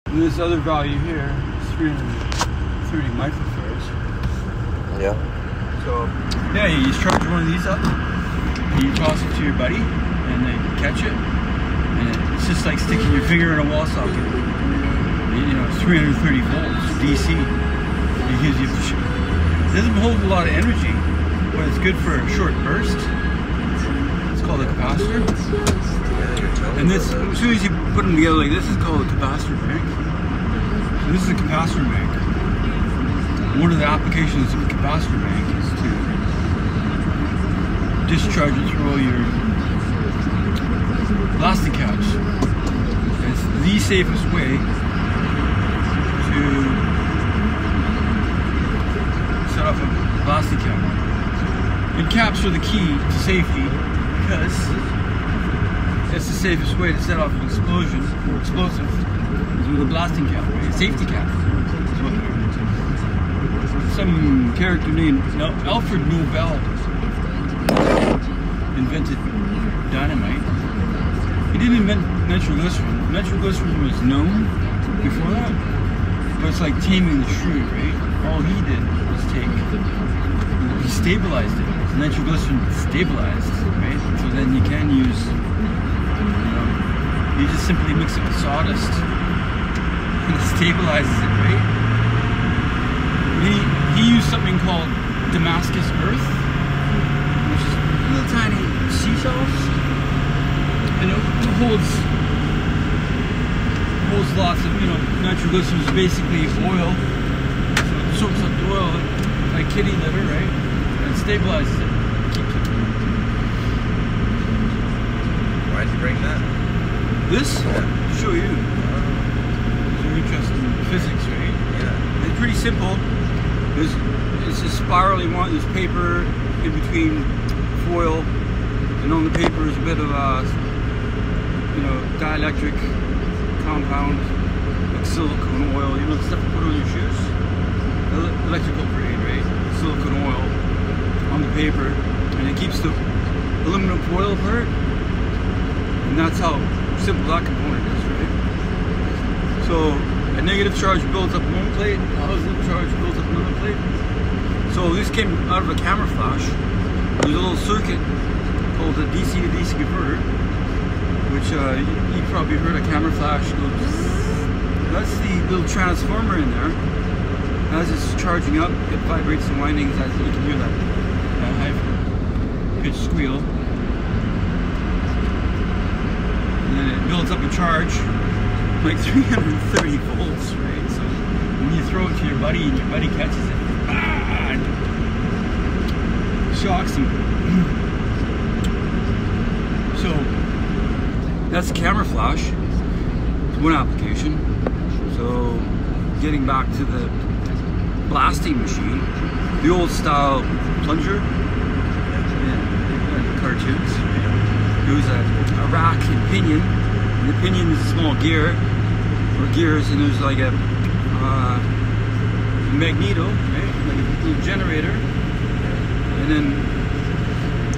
And this other value here is 330 microfarads. Yeah. So, yeah, you just charge one of these up, you toss it to your buddy, and they catch it, and it's just like sticking your finger in a wall socket. You know, it's 330 volts, DC. It gives you, it doesn't hold a lot of energy, but it's good for a short burst. It's called a capacitor. And this, as soon as you put them together like this, it's called a capacitor bank. So this is a capacitor bank. One of the applications of a capacitor bank is to discharge it through all your blasting caps. It's the safest way to set off a blasting cap. And caps are the key to safety because it's the safest way to set off an explosion or explosive is with a blasting cap, right? A safety cap. Some character named Alfred Nobel invented dynamite. He didn't invent nitroglycerin. Nitroglycerin was known before that, but it's like taming the shrew, right? All he did was he stabilized it. Nitroglycerin stabilized, right? So then you can use, you just simply mix it with sawdust and it stabilizes it, right? He used something called Damascus earth, which is little tiny seashells, and it holds lots of, nitroglycerin is basically oil, so it soaks up the oil like kitty litter, right? And it stabilizes it, keeps it. Why'd you bring that? This? Yeah. To show you. You're interested in physics, right? Yeah. It's pretty simple. It's a spirally one. There's paper in between foil, and on the paper is a bit of dielectric compound, like silicone oil. You know the stuff you put on your shoes? Electrical grade, right? Silicone oil on the paper, and it keeps the aluminum foil apart. And that's how simple that component is, right? So a negative charge builds up one plate, a positive charge builds up another plate. So this came out of a camera flash. There's a little circuit called a DC to DC converter, which you probably heard a camera flash go. That's the little transformer in there. As it's charging up, it vibrates the windings. As you can hear that high pitched squeal. And then it builds up a charge, like 330 volts, right? So when you throw it to your buddy and your buddy catches it, shocks him. So that's camera flash. It's one application. So getting back to the blasting machine, the old style plunger, cartoons. It was a rack and pinion. And the pinion is a small gear, or gears, and there's like a magneto, right? Like a little generator, and then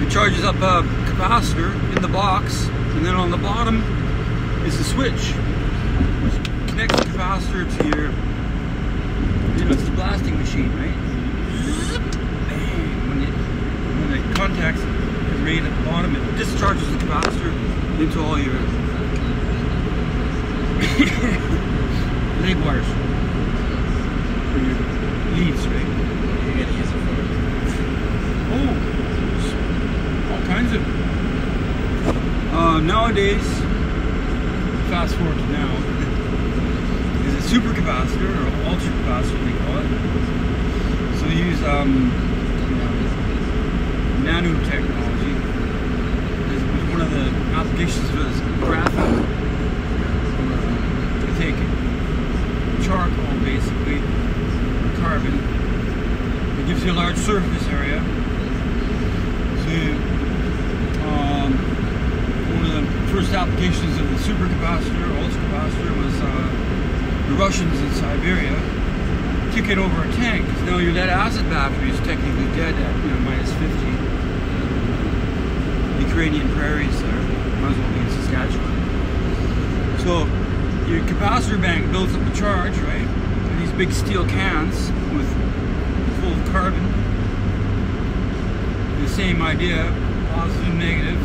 it charges up a capacitor in the box, and then on the bottom is the switch, which connects the capacitor to your, it's the blasting machine, right? When it contacts the rate at the bottom, it discharges the capacitor into all your leg wires for your leads, right? What are you gonna use it for? Oh, all kinds of. Nowadays, fast forward to now, is a supercapacitor or ultra capacitor they call it. So they use nanotechnology. It's one of the applications of this graphene. They take charcoal, basically, carbon. It gives you a large surface area. So one of the first applications of the supercapacitor, ultracapacitor, was the Russians in Siberia took it over a tank. Because now your lead acid battery is technically dead at minus 50. Ukrainian prairies there, might as well be in Saskatchewan. So your capacitor bank builds up a charge, right? And these big steel cans with full of carbon. The same idea, positive and negative,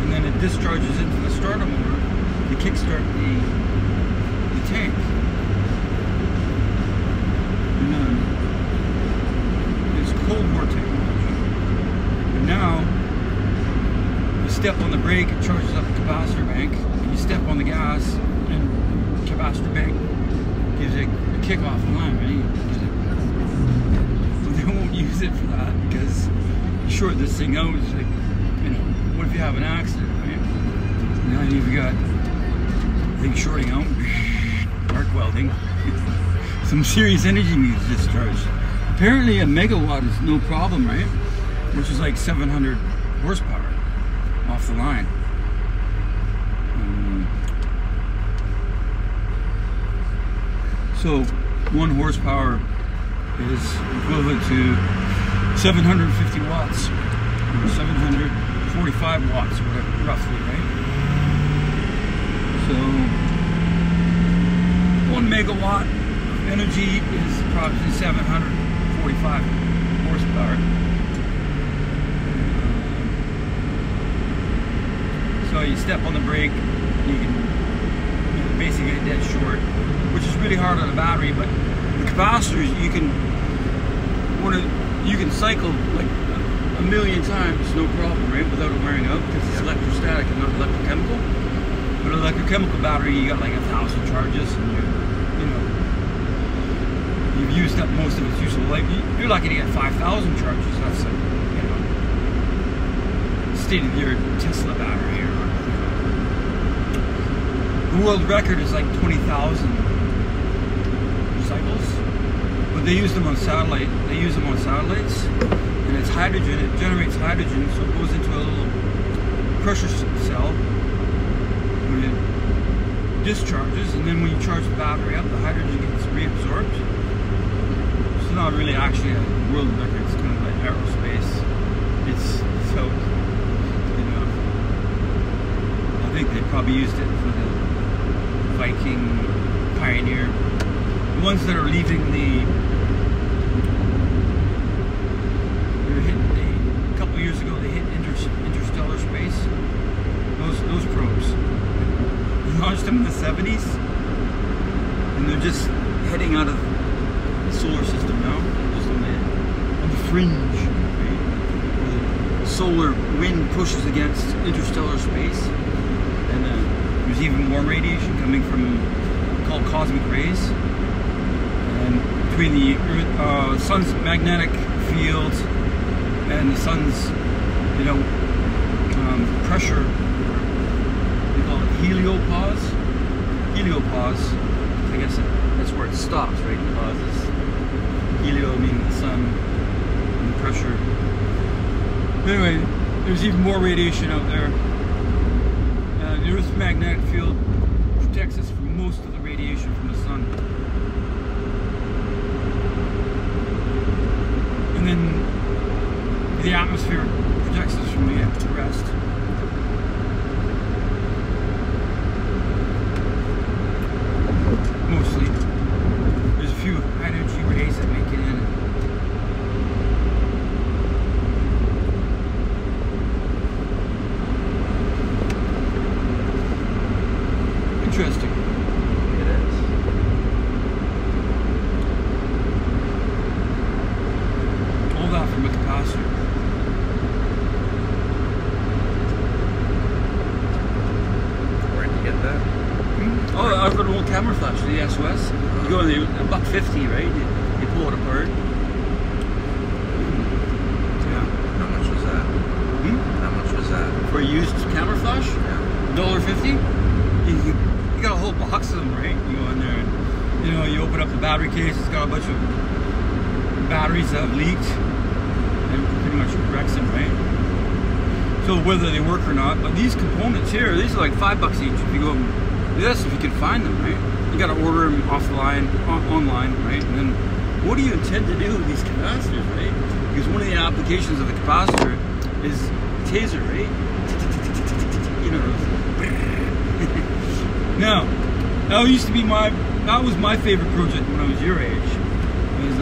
and then it discharges into the starter motor to kickstart the tank. And then it's Cold War technology. And now you step on the brake, it charges up the capacitor bank, and you step on the gas, and the capacitor bank gives it a kick off the line, right? But they won't use it for that because you short this thing out. It's like, you know, what if you have an accident, right? Now you've got things shorting out, arc welding, some serious energy needs discharged. Apparently a megawatt is no problem, right? Which is like 700 horsepower off the line. So 1 horsepower is equivalent to 750 watts, or 745 watts, whatever, roughly, right? So 1 megawatt of energy is approximately 745 horsepower. So you step on the brake, you can basically get dead short, which is really hard on a battery. But the capacitors, you can cycle like a million times, no problem, right, without it wearing out, because it's electrostatic and not electrochemical. But an electrochemical battery, you got like 1,000 charges, and you've used up most of its useful life. You're lucky to get 5,000 charges. That's a state-of-the-art Tesla battery. The world record is like 20,000 cycles, but they use them on satellite. They use them on satellites, and it's hydrogen. It generates hydrogen, so it goes into a little pressure cell when it discharges, and then when you charge the battery up, the hydrogen gets reabsorbed. It's not really actually a world record. It's kind of like aerospace. It's so, you know, I think they probably used it for the Viking, Pioneer, the ones that are leaving a couple years ago, they hit interstellar space. Those probes. They launched them in the 70s, and they're just heading out of the solar system now, just on the fringe, right? Where the solar wind pushes against interstellar space, and there's even more radiation coming from, called cosmic rays, and between the sun's magnetic field and the sun's, pressure, they call it heliopause. Heliopause, I guess that's where it stops, right? It pauses. Helio meaning the sun, and the pressure. Anyway, there's even more radiation out there. The Earth's magnetic field protects us from most of the radiation from the sun. And then the atmosphere protects us from the rest. Mostly. There's a few high energy rays that make it in. Interesting. It is. All that from a capacitor. Where'd you get that? Oh, I've got an old camera flash, the SOS. You go in the $1.50, right? You pull it apart. Yeah. How much was that? How much was that? For a used camera flash? Yeah. $1.50? You got a whole box of them, right? You go in there and, you open up the battery case, it's got a bunch of batteries that have leaked, and pretty much wrecks them, right? So whether they work or not, but these components here, these are like $5 each if you go, yes, if you can find them, right? You got to order them off the line, online, right? And then what do you intend to do with these capacitors, right? Because one of the applications of the capacitor is taser, right? Now, That used to be that was my favorite project when I was your age. Was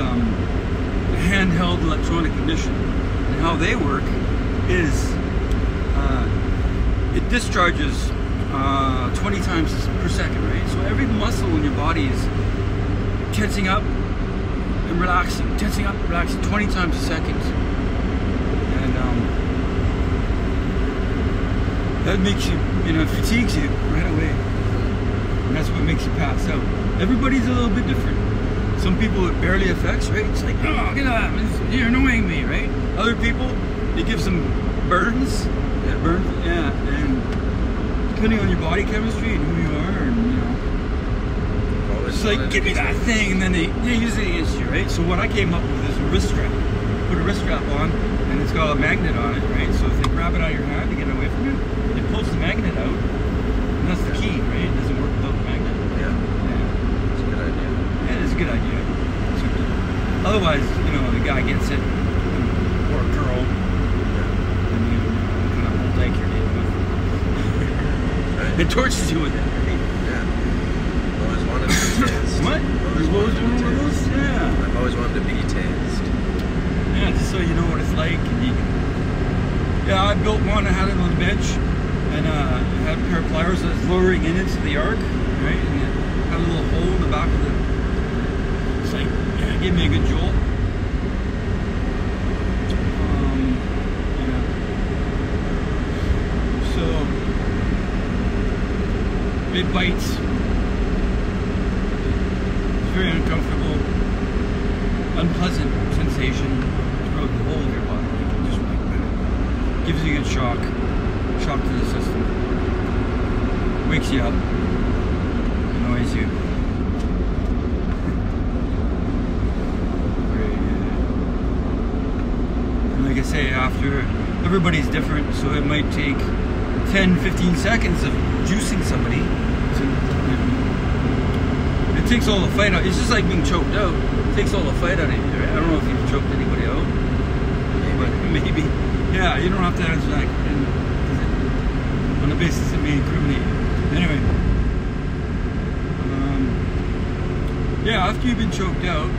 handheld electronic ignition, and how they work is it discharges 20 times per second, right? So every muscle in your body is tensing up and relaxing, tensing up, relaxing 20 times a second, and that makes you, fatigues you right away, and that's what makes you pass out. Everybody's a little bit different. Some people it barely affects, right? It's like, oh, get out, you're annoying me, right? Other people, it gives them burns, and depending on your body chemistry and who you are, and it's like, give me that thing, and then they use it against you, right? So what I came up with is a wrist strap. Put a wrist strap on, and it's got a magnet on it, right? So if they grab it out of your hand to get away from you, it pulls the magnet out, and that's the key, right? It doesn't work without the magnet. Yeah. It's a good idea. Yeah, it's a good idea. Otherwise, the guy gets it, or a girl, and what kind of old egg you're dealing with. Right. It tortures you with it, right? Yeah. Always wanted to be tased. What? You've always wanted one of those? Yeah. I've always wanted to be tased. Yeah, just so you know what it's like. Yeah, I built one. I had it on the bench, and I had a pair of pliers that was lowering in into the arc, right? And it had a little hole in the back of it. It's like, yeah, it gave me a good jolt. So it bites. It's very uncomfortable, unpleasant sensation throughout the whole of your body. Just like that. Gives you a good shock to the system. Wakes you up, annoys you. And like I say, after everybody's different, so it might take 10-15 seconds of juicing somebody. It takes all the fight out. It's just like being choked out. It takes all the fight out of you. Right? I don't know if you've choked anybody out, but maybe. Yeah, you don't have to answer that on the basis it may incriminate you. Anyway, yeah, after you've been choked out,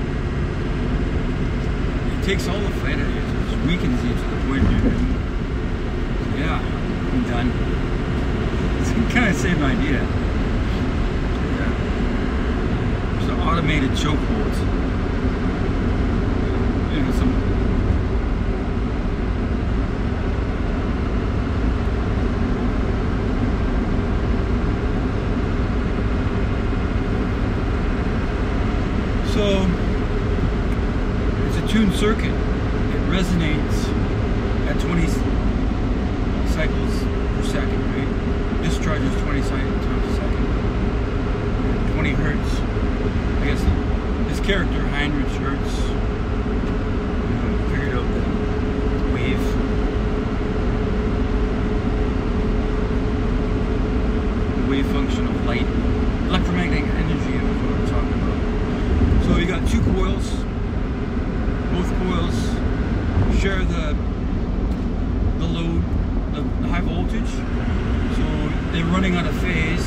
it takes all the fight out of you. It just weakens you to the point where you're, yeah, I'm done. It's kind of the same idea. So automated chokeholds. So it's a tuned circuit. It resonates at 20 cycles per second, right? Discharges 20 times a second. 20 hertz. I guess his character, Heinrich Hertz, figured out the wave. The wave function of light. Electromagnetic energy is what we're talking about. So you got two coils. Both coils share the load, the high voltage. So they're running out of phase.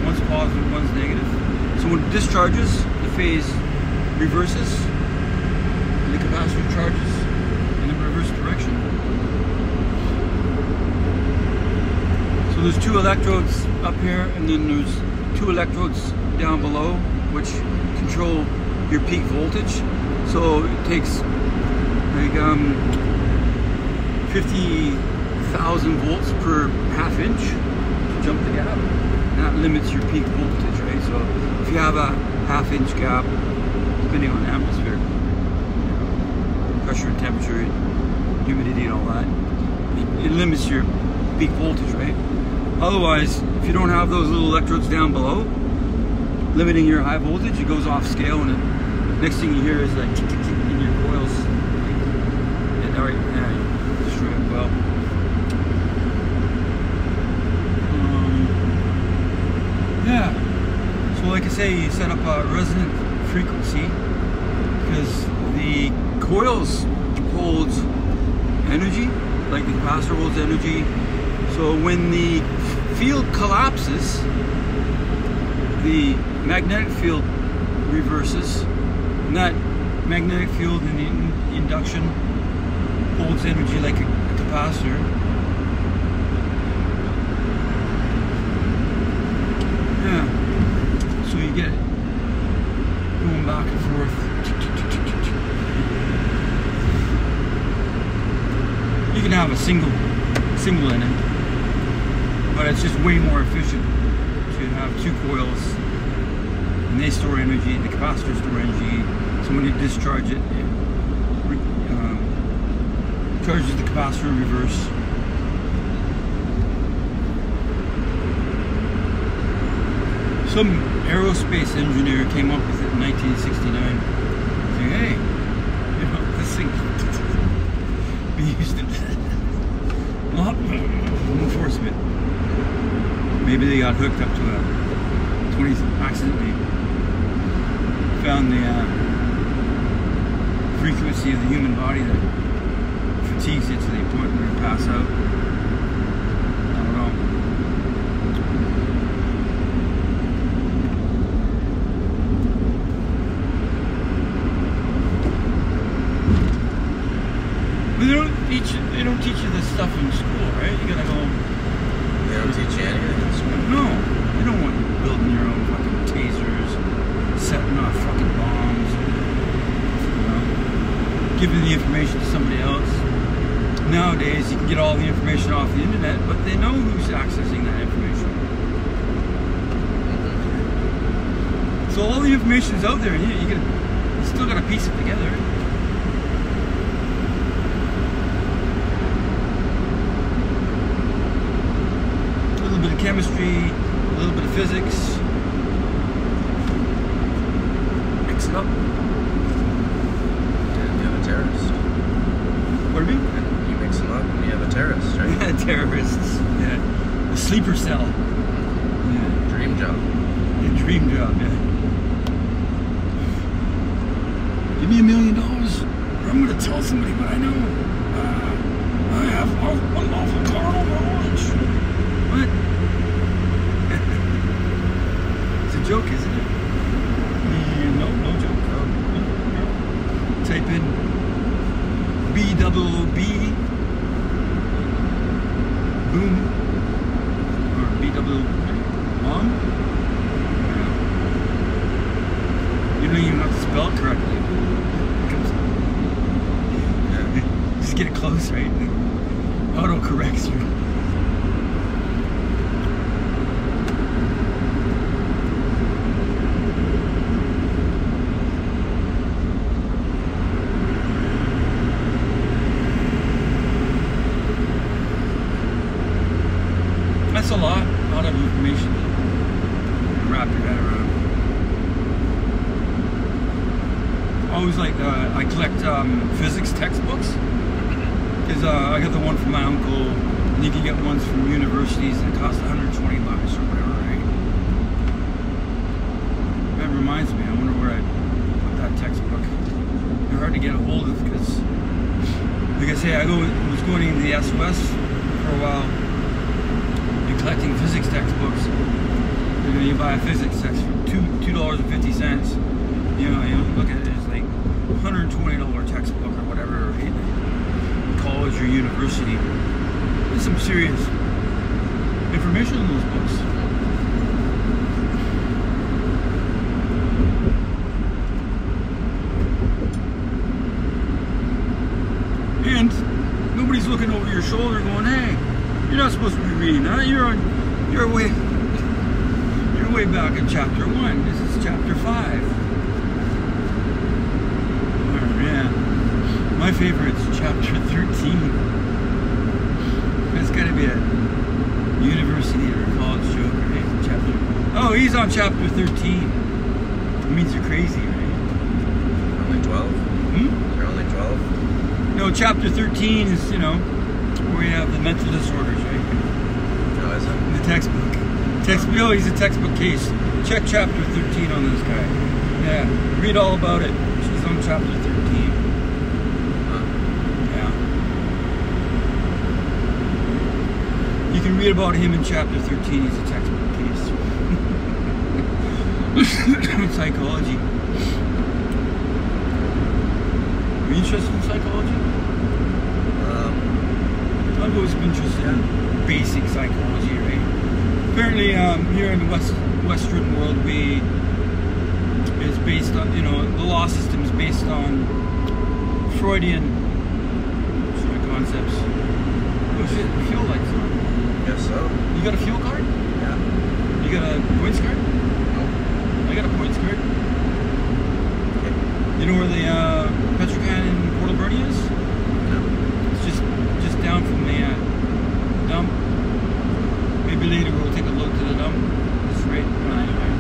One's positive, one's negative. So when it discharges, the phase reverses, and the capacitor charges in the reverse direction. So there's two electrodes up here, and then there's two electrodes down below, which control your peak voltage. So it takes like 50,000 volts per half inch to jump the gap. And that limits your peak voltage, right? So if you have a half-inch gap, depending on the atmosphere, pressure, temperature, humidity, and all that, it limits your peak voltage, right? Otherwise, if you don't have those little electrodes down below, limiting your high voltage, it goes off scale, and the next thing you hear is like tick, tick, tick in your coils. And alright, yeah, destroy it well. Yeah. So like I say, you set up a resonant frequency because the coils hold energy, like the capacitor holds energy. So when the field collapses, the magnetic field reverses, and that magnetic field in the induction holds energy like a capacitor. Yeah. So you get it going back and forth. You can have a single in it, but it's just way more efficient to have two coils, and they store energy, the capacitors store energy, so when you discharge it, it charges the capacitor in reverse. Some aerospace engineer came up with it in 1969, saying, hey, you know, this thing be used in law enforcement. Maybe they got hooked up to a 20, accidentally found the frequency of the human body that fatigues it to the point where you pass out. I don't know. But they don't teach you this stuff in school, right? You gotta go. They don't teach you anything in school. No, they don't want you building your own fucking tasers, setting off fucking bombs, you know, giving the information to somebody else. Nowadays, you can get all the information off the internet, but they know who's accessing that information. So all the information's out there, and you still gotta piece it together. Chemistry, a little bit of physics, mix it up. And you have a terrorist. Pardon me? And you mix them up and you have a terrorist, right? Yeah, terrorists. Yeah. The sleeper cell. Yeah. Dream job. Yeah, dream job, yeah. Give me $1 million, or I'm going to tell somebody what I know. I have unlawful carnal knowledge. What? Joke, isn't it? No joke. No. Type in BWB boom or BW bomb. You don't even have to spell it correctly. Just get it close, right? Auto corrects you. That's a lot of information to wrap your head around. Always like, I collect physics textbooks, because I got the one from my uncle, and you can get ones from universities that cost $120 or whatever, right? That reminds me, I wonder where I put that textbook. They're hard to get a hold of, because, like I say, I was going into the SOS for a while, collecting physics textbooks. You know, you buy a physics text for $2.50. You know, you look at it, it's like $120 textbook or whatever, right? College or university. There's some serious information in those books. And nobody's looking over your shoulder going, hey, you're not supposed to be reading that. You're way back in chapter 1. This is chapter 5. Yeah. My favorite's chapter 13. That's gotta be a university or college joke, right? Chapter. Oh, he's on chapter 13. It means you're crazy, right? Only 12? Hmm? You're only 12? No, chapter 13 is, you know, where you have the mental disorders, right? No, is it? In the textbook. Oh, he's a textbook case. Check chapter 13 on this guy. Yeah, read all about it. She's on chapter 13. Yeah. You can read about him in chapter 13. He's a textbook case. Psychology. Are you interested in psychology? I've always been interested in basic psychology, right? Apparently, here in the Western world, it's based on, the law system is based on Freudian sort of concepts. Oh shit, fuel lights on. Guess so. You got a fuel card? Yeah. You got a points card? No. I got a points card. Okay. You know where the Petrocan in Port Alberni is? No. It's just down from the dump. Maybe later we'll take a look to the dump. It's right. Well, anyway.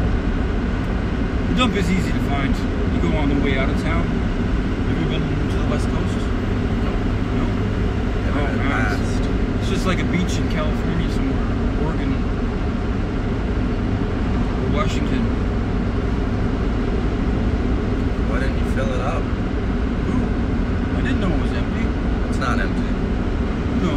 The dump is easy to find. You go on the way out of town. Have you been to the West Coast? No. No? Never Oh, been man. past. It's just like a beach in California somewhere. Oregon. Or Washington. Why didn't you fill it up? Ooh. I didn't know it was empty. It's not empty. No.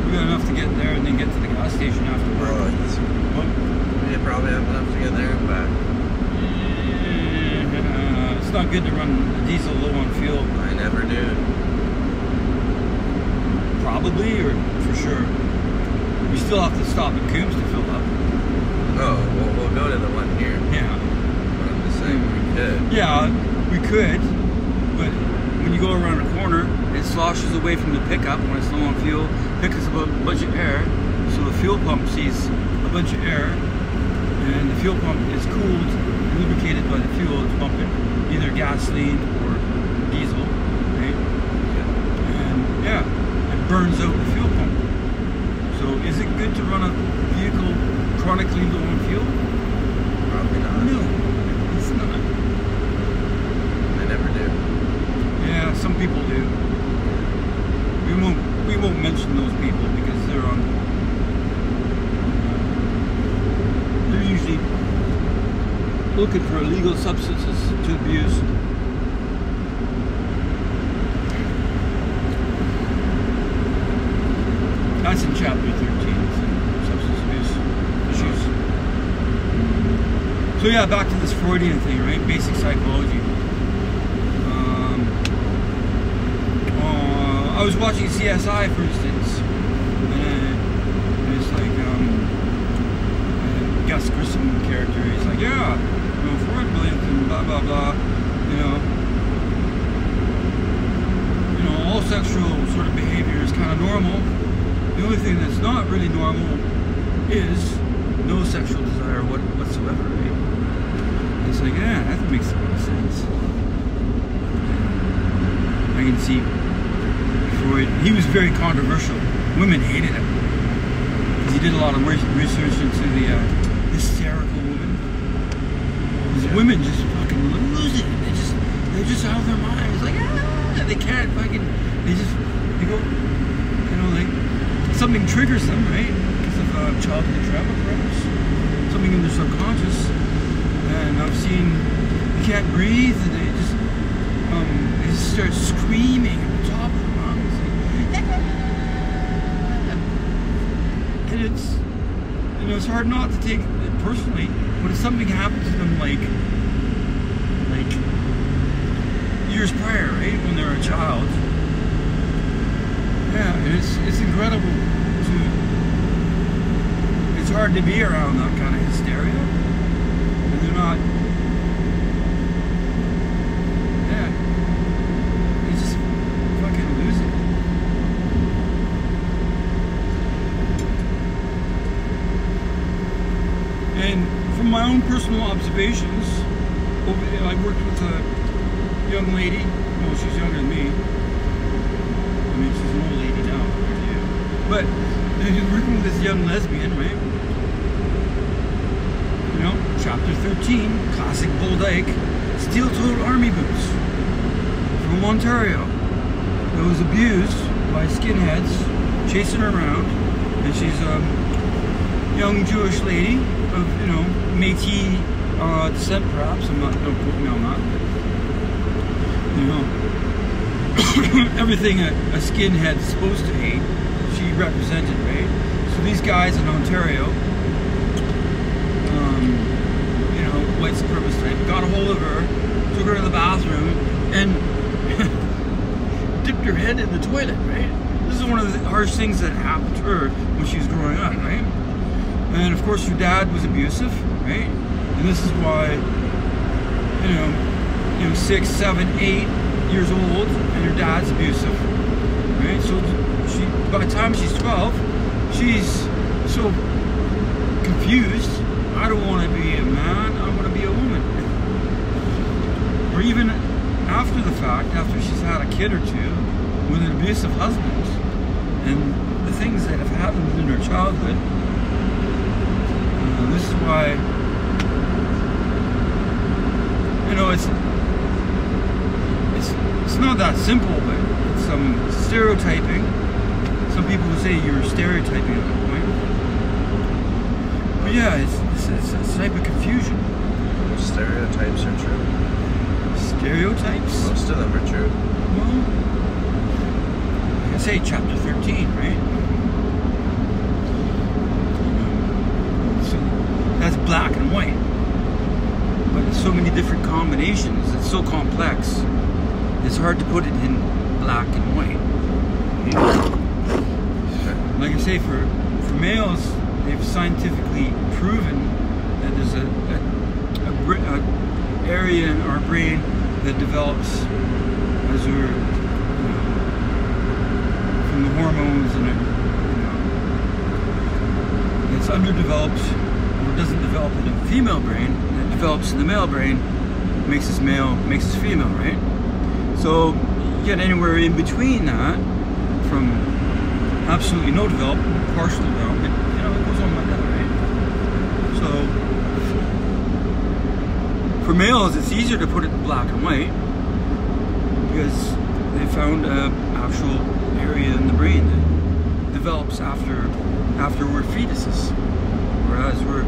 We got enough to get there and then get to the gas station afterwards. Oh, Well, you probably have enough to get there and back. it's not good to run a diesel low on fuel. I never do. Probably, or for sure. We still have to stop at Coombs to fill up. Oh, well, we'll go to the one here. Yeah. But I'm just saying we could. Yeah, we could, but when you go around a corner, it sloshes away from the pickup when it's low on fuel. Pickups a bunch of air, so the fuel pump sees a bunch of air, and the fuel pump is cooled and lubricated by the fuel it's pumping, either gasoline or diesel, right? And yeah, it burns out the fuel pump. So is it good to run a vehicle chronically low on fuel? Probably not. No, it's not. I never do. Yeah, some people do. We won't mention those people because they're usually looking for illegal substances to abuse. That's in chapter 13, substance abuse issues. So yeah, back to this Freudian thing, right? Basic psychology. I was watching CSI, for instance, and it's like Gus Grissom character. He's like, yeah, Freud believed in blah blah blah. All sexual sort of behavior is kind of normal. The only thing that's not really normal is no sexual desire whatsoever. Right? It's like, yeah, that makes a lot of sense. I can see. He was very controversial. Women hated him because he did a lot of research into the hysterical woman. Because women just fucking lose it. They're just out of their minds. Like they can't fucking. They go. Like something triggers them, right? Because of childhood trauma, perhaps. Something in their subconscious. And I've seen they can't breathe and they just start screaming at the top of their lungs. And it's hard not to take it personally, but if something happened to them like years prior, right, when they were a child, yeah, it's incredible it's hard to be around that kind of hysteria, and they're not, yeah, they just fucking lose it. And from my own personal observations, I worked with a young lady. Well, she's younger than me. I mean, she's an old lady now. But I was working with this young lesbian, right? Chapter 13, classic Bull Dyke, steel-toed army boots from Ontario. That was abused by skinheads, chasing her around, and she's a young Jewish lady of, Métis descent, perhaps. Don't quote me on that. Everything a skinhead's supposed to hate, she represented, right? So these guys in Ontario, white white supremacist type, got a hold of her, took her to the bathroom, and dipped her head in the toilet, right? This is one of the harsh things that happened to her when she was growing up, right? And of course her dad was abusive, right? And this is why, you know, 6, 7, 8 years old, and her dad's abusive, right? So she, by the time she's 12, she's so confused. I don't want to be a man, I want to be a woman. Or even after the fact, after she's had a kid or two with an abusive husband, and the things that have happened in her childhood, this is why, you know, it's not that simple, but it's some stereotyping. Some people would say you're stereotyping at that point. But yeah, it's a type of confusion. Stereotypes are true. Stereotypes? Most of them are true. Well, like I say, chapter 13, right? So that's black and white. But there's so many different combinations. It's so complex. It's hard to put it in black and white. Like I say, for males, they've scientifically proven that there's a area in our brain that develops as we're, from the hormones, and it's underdeveloped, or doesn't develop in the female brain, and it develops in the male brain, makes us male, makes us female, right? So you get anywhere in between that, from absolutely no development, partial development, you know, it goes on like that, right? So for males, it's easier to put it in black and white because they found an actual area in the brain that develops after we're fetuses, whereas we're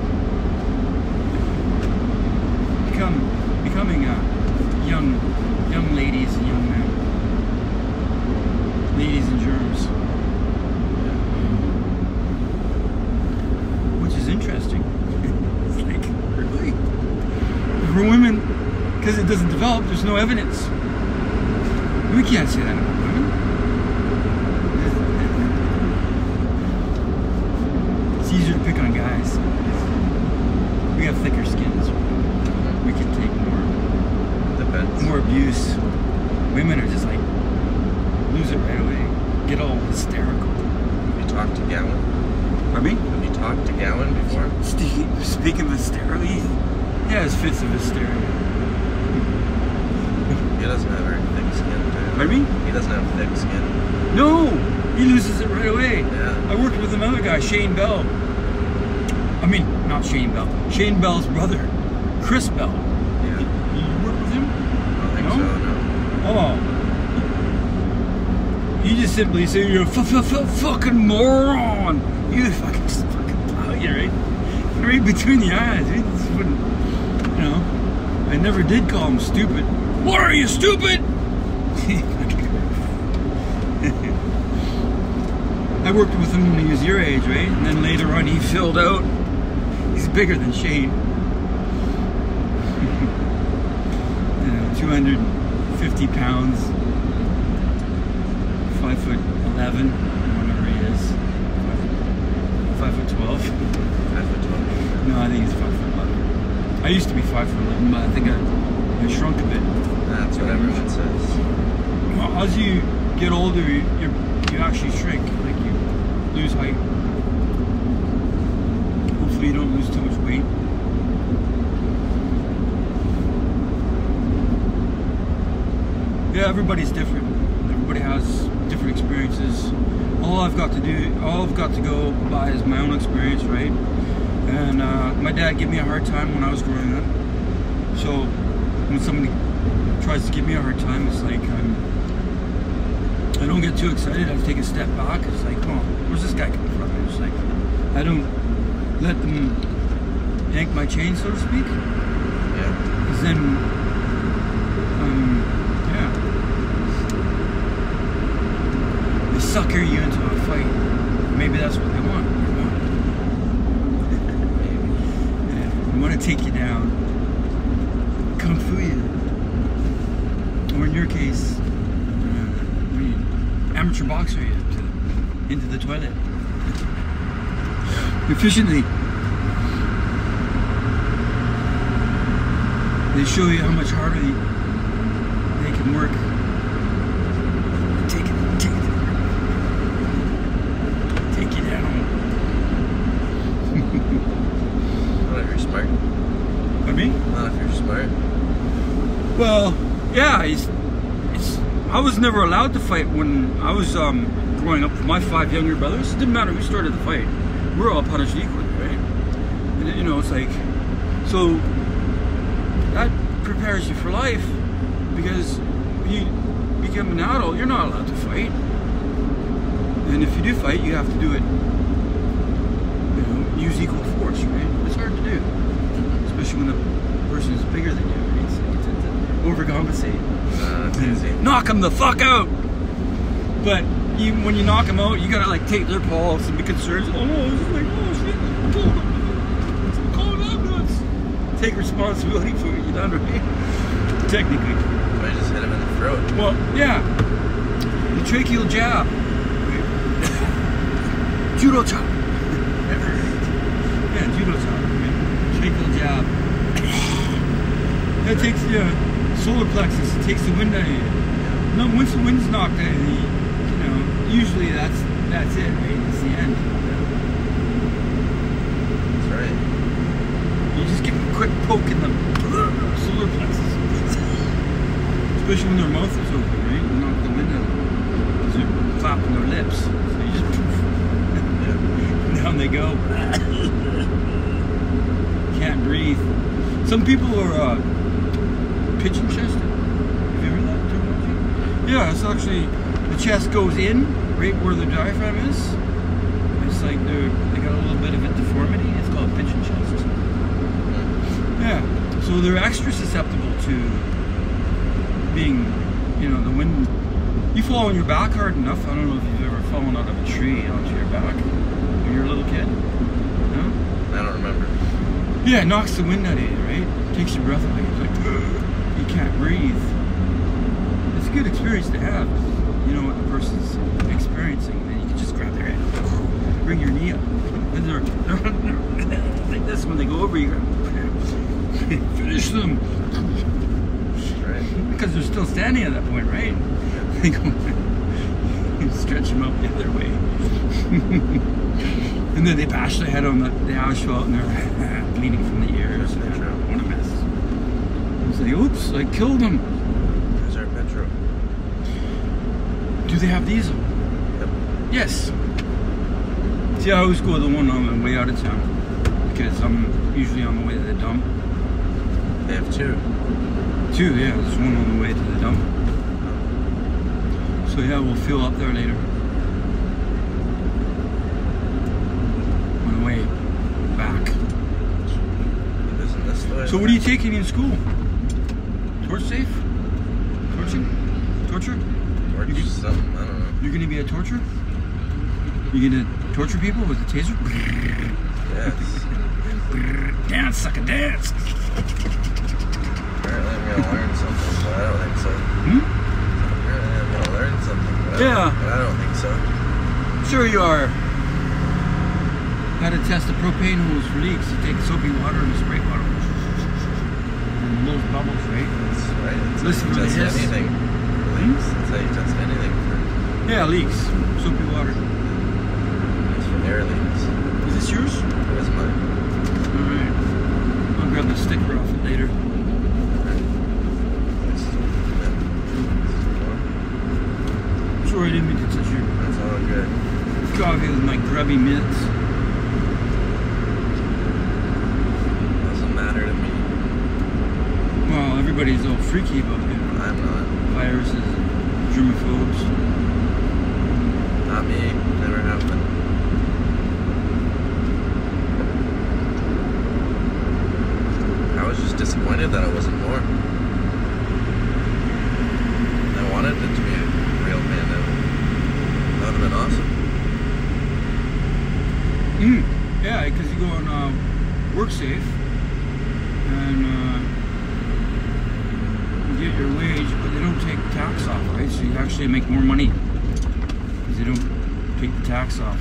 becoming young ladies and young men, ladies and germs, which is interesting. It's like, really? For women, because it doesn't develop, there's no evidence. We can't say that about women. It's easier to pick on guys. We have thicker skins. We can take more abuse. Women are just like, lose it right away. Get all hysterical. Have you talked to Gowan? Pardon me? Have you talked to Gowan before? Speaking of hysteria, he has fits of hysteria. He doesn't have very thick skin, dude. Pardon me? He doesn't have thick skin. No! He loses it right away. Yeah. I worked with another guy, Shane Bell. I mean, not Shane Bell. Shane Bell's brother, Chris Bell. Yeah. You work with him? I don't think so, no. Oh. You just simply say you're a fucking moron. You fucking just fucking plow you right between the eyes. He just wouldn't, you know. I never did call him stupid. What are you, stupid? I worked with him when he was your age, right? And then later on he filled out. He's bigger than Shane. 250 pounds, 5'11", whatever he is, 5'12". 5'12". No, I think he's 5'11". I used to be 5'11", but I think I shrunk a bit. That's what everyone says. Well, as you get older, you actually shrink, like you lose height. Hopefully you don't lose too much weight. Yeah, everybody's different. Everybody has different experiences. All I've got to go by is my own experience, right? And my dad gave me a hard time when I was growing up. So when somebody tries to give me a hard time, it's like I don't get too excited. I take a step back. It's like, oh, where's this guy coming from? It's like I don't let them yank my chain, so to speak. Yeah. Because then, they sucker you into a fight. Maybe that's what they want. They want to take you down. amateur boxer into the toilet efficiently. They show you how much harder they can work. Take it down. Not if you're smart. Pardon me? Not if you're smart. Well, yeah, I was never allowed to fight when I was growing up with my 5 younger brothers. It didn't matter who started the fight. We were all punished equally, right? And, you know, it's like, so that prepares you for life, because you become an adult, you're not allowed to fight. And if you do fight, you have to do it, you know, use equal force, right? It's hard to do, especially when the person is bigger than you, right? So you tend to overcompensate. That's easy. Knock them the fuck out! But when you knock them out, you gotta like take their pulse and be concerned. Oh no, it's like, oh shit, call an ambulance. Take responsibility for what you done, right? Technically. I just hit him in the throat. Well, yeah. The tracheal jab. Judo chop. Yeah, judo chop. Right? Tracheal jab. That takes the solar plexus. It takes the wind out of you. No, once the wind's knocked out of you, you know, usually that's it, right? It's the end. That's right. You just give them a quick poke in the solar plexus. Especially when their mouth is open, right? You knock the wind out. Because they're flapping their lips. So you just poof. Down they go. Can't breathe. Some people are pigeon chested. Have you ever heard that terminology? Yeah, it's actually the chest goes in right where the diaphragm is. It's like they got a little bit of a deformity. It's called pigeon chest. Yeah, so they're extra susceptible to being, you know, the wind. You fall on your back hard enough. I don't know if you've ever fallen out of a tree onto your back when you're a little kid. No? I don't remember. Yeah, it knocks the wind out of you, right? Takes your breath away. It's like, you can't breathe. It's a good experience to have. You know what the person's experiencing, then you can just grab their head, bring your knee up. And they're like this when they go over you. Finish them. Right. Because they're still standing at that point, right? They go, stretch them up the other way. And then they bash their head on the asphalt and they're bleeding from the ears. What a mess. It's like, oops, I killed them. There's our Petro. Do they have diesel? Yep. Yes. See, I always go the one on the way out of town, because I'm usually on the way to the dump. They have 2. 2, yeah, there's one on the way to the dump. So yeah, we'll fuel up there later. On the way back. Isn't this the way? So what are you taking in school? Torch safe? Torching? Torture? Or just something, I don't know. You're gonna be a torturer? You're gonna torture people with a taser? Yes. Dance, sucker, dance! Apparently I'm gonna learn something, but I don't think so. Apparently I'm gonna learn something, but I don't think so. Sure you are. How to test the propane hose for leaks. You take soapy water and spray water. And those bubbles, right? That's right. That's Listen how to you the test hiss. anything. Leaks. That's how you test anything for. Yeah, leaks. Soapy water. It's for air leaks. Is this yours? That's mine. Alright. I'll grab the sticker off it later. Sorry, I didn't mean to touch you. That's all good. Coffee with my grubby mitts. Doesn't matter to me. Well, everybody's all freaky about it. I'm not. Viruses and germaphobes. Not me. Never have been. I was just disappointed that it wasn't more. I wanted it to be a real pandemic. That would have been awesome. Yeah, because you go on WorkSafe and you get your wage, but they don't take tax off, right? So you actually make more money because they don't take the tax off.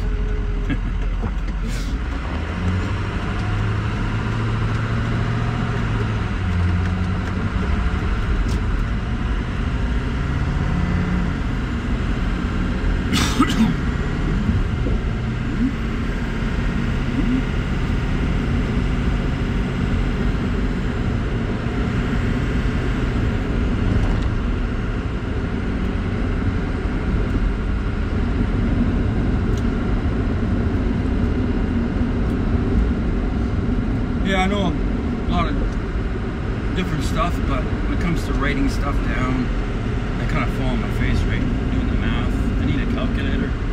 Yeah, I know a lot of different stuff, but when it comes to writing stuff down, I kind of fall on my face, right? Doing the math. I need a calculator.